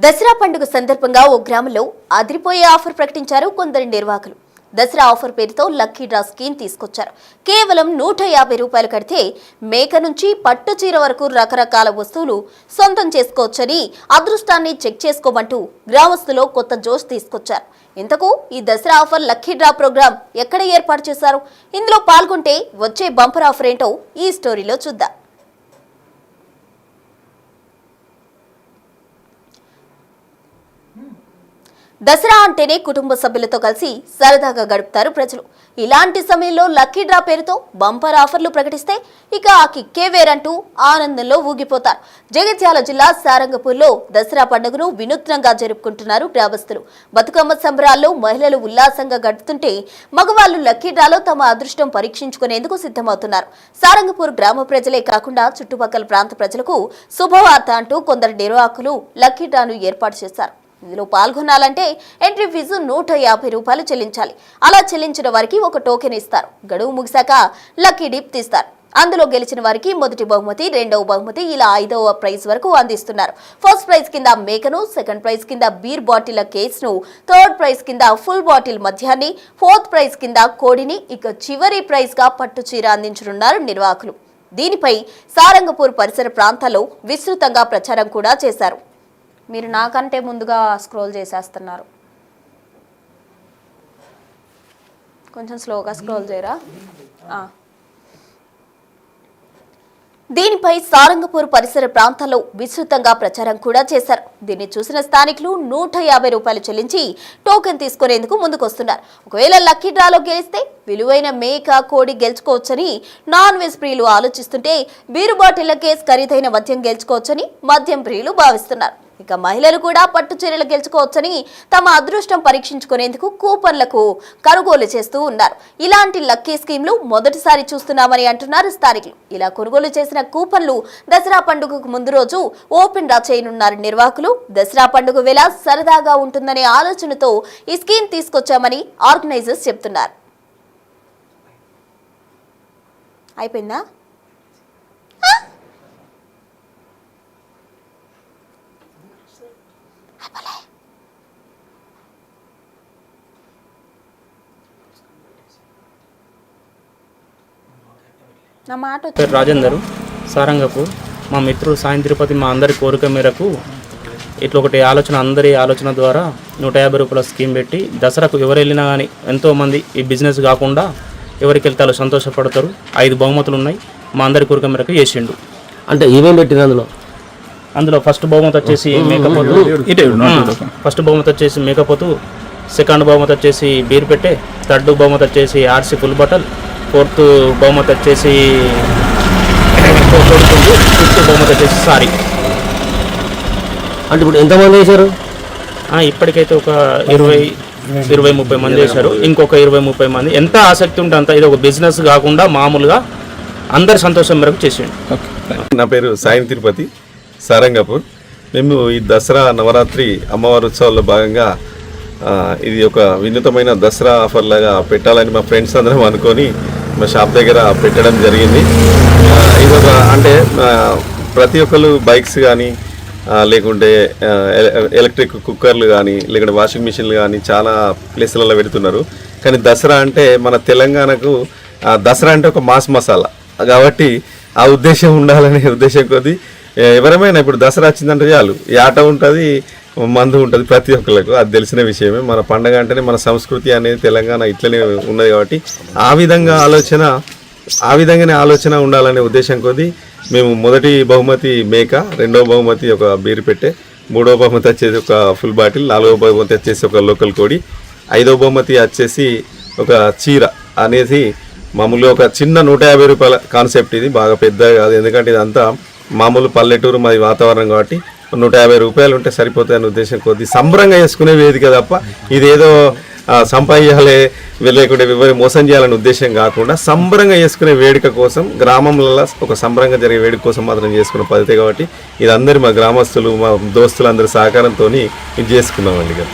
దసరా పండుగ సందర్భంగా ఓ గ్రామంలో అదిరిపోయే ఆఫర్ ప్రకటించారు కొందరు నిర్వాహకులు. దసరా ఆఫర్ పేరుతో లక్కీ డ్రా స్కీమ్ తీసుకొచ్చారు. కేవలం 150 రూపాయలు కడితే మేక నుంచి పట్టు చీర వరకు రకరకాల వస్తువులు సొంతం చేసుకోవచ్చని, అదృష్టాన్ని చెక్ చేసుకోమంటూ గ్రామస్తులో కొత్త జోష్ తీసుకొచ్చారు. ఇంతకు ఈ Dasara offer lucky draw program ఎక్కడ ఏర్పాటు చేశారు? ఇందులో పాల్గొంటే వచ్చే బంపర్ ఆఫర్ ఏంటో ఈ స్టోరీలో చూద్దాం. దసరా అంటేనే కుటుంబ సభ్యులతో కలిసి సరదాగా గడుపుతారు ప్రజలు. ఇలాంటి సమయంలో లక్కీ డ్రా పేరుతో బంపర్ ఆఫర్లు ప్రకటిస్తే ఇక ఆ కిక్కే వేరంటూ ఆనందంలో ఊగిపోతారు. జగిత్యాల జిల్లా సారంగపూర్లో దసరా పండుగను వినూత్నంగా జరుపుకుంటున్నారు గ్రామస్తులు. బతుకమ్మ సంబరాల్లో మహిళలు ఉల్లాసంగా గడుపుతుంటే మగవాళ్లు లక్కీ డ్రాలో తమ అదృష్టం పరీక్షించుకునేందుకు సిద్ధమవుతున్నారు. సారంగపూర్ గ్రామ ప్రజలే కాకుండా చుట్టుపక్కల ప్రాంత ప్రజలకు శుభవార్త అంటూ కొందరు నిర్వాహకులు లక్కీ డ్రాను ఏర్పాటు చేశారు. ఇందులో పాల్గొనాలంటే ఎంట్రీ ఫీజు 150 రూపాయలు చెల్లించాలి. అలా చెల్లించిన వారికి ఒక టోకెన్ ఇస్తారు. గడువు ముగిశాక లక్కీ డిప్ తీస్తారు. అందులో గెలిచిన వారికి మొదటి బహుమతి, రెండవ బహుమతి, ఇలా 5వ ప్రైజ్ వరకు అందిస్తున్నారు. ఫస్ట్ ప్రైజ్ కింద మేకను, సెకండ్ ప్రైజ్ కింద బీర్ బాటిల్ కేసును, థర్డ్ ప్రైజ్ కింద ఫుల్ బాటిల్ మద్యాన్ని, ఫోర్త్ ప్రైజ్ కింద కోడిని, ఇక చివరి ప్రైజ్ గా పట్టు చీర అందించనున్నారు నిర్వాహకులు. దీనిపై సారంగపూర్ పరిసర ప్రాంతాల్లో విస్తృతంగా ప్రచారం కూడా చేశారు. మీరు నాకంటే ముందుగా స్క్రోల్ చేసేస్తున్నారు, కొంచెం స్లోగా స్క్రోల్ చేయరా. దీనిపై సారంగపూర్ పరిసర ప్రాంతాల్లో విస్తృతంగా ప్రచారం కూడా చేశారు. దీన్ని చూసిన స్థానికులు 150 రూపాయలు చెల్లించి టోకెన్ తీసుకునేందుకు ముందుకొస్తున్నారు. ఒకవేళ లక్కీ డ్రాలో గెలిస్తే విలువైన మేక, కోడి గెలుచుకోవచ్చని నాన్ వెజ్ ప్రియులు ఆలోచిస్తుంటే, బీరు బాటిళ్ల కేసు ఖరీదైన మద్యం గెలుచుకోవచ్చని మద్యం ప్రియులు భావిస్తున్నారు. ఇక మహిళలు కూడా పట్టు చీరలు గెలుచుకోవచ్చని తమ అదృష్టం పరీక్షించుకునేందుకు కూపన్లకు కొనుగోలు చేస్తూ ఉన్నారు. ఇలాంటి లక్కీ స్కీమ్లు మొదటిసారి చూస్తున్నామని అంటున్నారు స్థానికులు. ఇలా కొనుగోలు చేసిన కూపన్లు దసరా పండుగకు ముందు రోజు ఓపెన్ డ్రా చేయనున్నారు నిర్వాహకులు. దసరా పండుగ వేళ సరదాగా ఉంటుందనే ఆలోచనతో ఈ స్కీమ్ తీసుకొచ్చామని ఆర్గనైజర్స్ చెప్తున్నారు. అయిపోయిందా? నా మాట రాజేందర్, సారంగపూర్. మా మిత్రుడు సాయం తిరుపతి మా అందరి కోరిక మేరకు ఇట్లా ఒకటి అందరి ఆలోచన ద్వారా 150 రూపాయల స్కీమ్ పెట్టి దసరాకు ఎవరు వెళ్ళినా కానీ ఎంతోమంది ఈ బిజినెస్ కాకుండా ఎవరికి వెళ్తే వాళ్ళు సంతోషపడతారు. 5 బహుమతులు ఉన్నాయి. మా అందరి కోరిక మేరకు చేసిండు. అంటే ఏమేమి పెట్టింది అందులో ఫస్ట్ బహుమతి వచ్చేసి మేకపోతు, సెకండ్ బహుమతి వచ్చేసి బీర్ పెట్టే, థర్డ్ బహుమతి వచ్చేసి ఆర్సీ ఫుల్ బాటల్, ఫోర్త్ బహుమతి వచ్చేసి ఫిఫ్త్ బహుమతి వచ్చేసి సారీ. అంటే ఇప్పుడు ఎంతమంది వేశారు? ఇప్పటికైతే ఒక 20-30 మంది వేశారు. ఇంకొక 20-30 మంది. ఎంత ఆసక్తి ఉంటే అంత. ఇది ఒక బిజినెస్ కాకుండా మామూలుగా అందరి సంతోషం మేరకు చేసేయండి. నా పేరు సాయం తిరుపతి, సారంగపూర్. మేము ఈ దసరా నవరాత్రి అమ్మవారి ఉత్సవాల్లో భాగంగా ఇది ఒక వినూతమైన దసరా ఆఫర్ లాగా పెట్టాలని మా ఫ్రెండ్స్ అందరం అనుకొని మా షాప్ దగ్గర పెట్టడం జరిగింది. ఇది ఒక అంటే ప్రతి ఒక్కరు బైక్స్ కానీ, లేకుంటే ఎలక్ట్రిక్ కుక్కర్లు కానీ, లేకుంటే వాషింగ్ మిషన్లు కానీ చాలా ప్లేసులలో పెడుతున్నారు. కానీ దసరా అంటే మన తెలంగాణకు దసరా అంటే ఒక మాస్ మసాలా కాబట్టి ఆ ఉద్దేశం ఉండాలనే ఉద్దేశం కొద్దీ ఎవరమైనా ఇప్పుడు దసరా వచ్చిందంటే చాలు ఆట ఉంటుంది, మందు ఉంటుంది ప్రతి ఒక్కరికి. అది తెలిసిన విషయమే. మన పండగ అంటేనే మన సంస్కృతి అనేది తెలంగాణ ఇట్లనే ఉన్నది కాబట్టి ఆ విధంగానే ఆలోచన ఉండాలనే ఉద్దేశం కొద్దీ మేము మొదటి బహుమతి మేక, రెండవ బహుమతి ఒక బీరు పెట్టే, మూడవ బహుమతి వచ్చేసి ఒక ఫుల్ బాటిల్, నాలుగవ బహుమతి వచ్చేసి ఒక లోకల్ కోడి, 5వ బహుమతి వచ్చేసి ఒక చీర అనేది మామూలుగా ఒక చిన్న 150 రూపాయల కాన్సెప్ట్. ఇది బాగా పెద్దగా కాదు, ఎందుకంటే ఇదంతా మామూలు పల్లెటూరు మాది వాతావరణం కాబట్టి 150 రూపాయలు ఉంటే సరిపోతాయనే ఉద్దేశం కొద్ది సంబరంగా చేసుకునే వేదిక తప్ప ఇదేదో సంపాదించాలి లేకుంటే ఎవరి మోసం చేయాలనే ఉద్దేశం కాకుండా సంబరంగా చేసుకునే వేడుక కోసం, గ్రామంలో ఒక సంబరంగా జరిగే వేడుక కోసం మాత్రం చేసుకున్న పద్ధతి కాబట్టి ఇది అందరి మా గ్రామస్తులు, మా దోస్తులు అందరి సహకారంతో ఇది చేసుకున్నామండి.